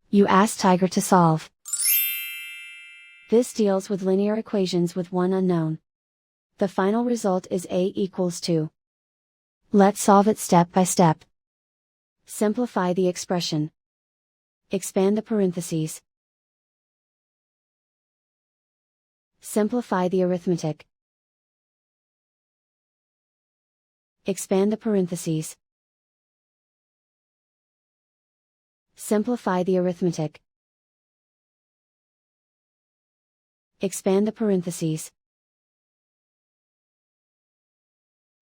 You ask Tiger to solve. This deals with linear equations with one unknown. The final result is a equals 2. Let's solve it step by step. Simplify the expression. Expand the parentheses. Simplify the arithmetic. Expand the parentheses. Simplify the arithmetic. Expand the parentheses.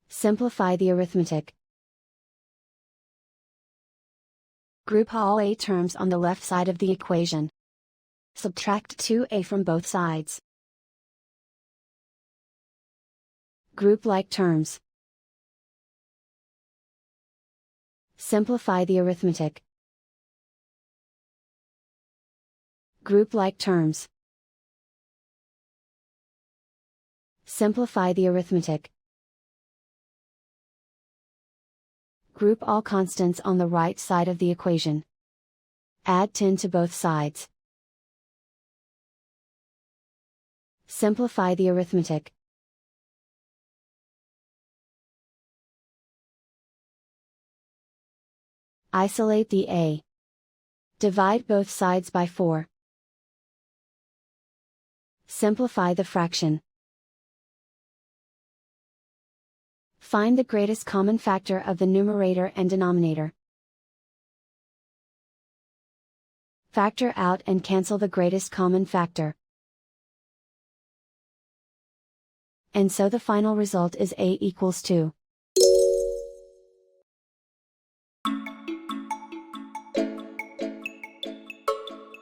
Simplify the arithmetic. Group all a terms on the left side of the equation. Subtract 2a from both sides. Group like terms. Simplify the arithmetic. Group like terms. Simplify the arithmetic. Group all constants on the right side of the equation. Add 10 to both sides. Simplify the arithmetic. Isolate the a. Divide both sides by 4. Simplify the fraction. Find the greatest common factor of the numerator and denominator. Factor out and cancel the greatest common factor. And so the final result is a equals 2.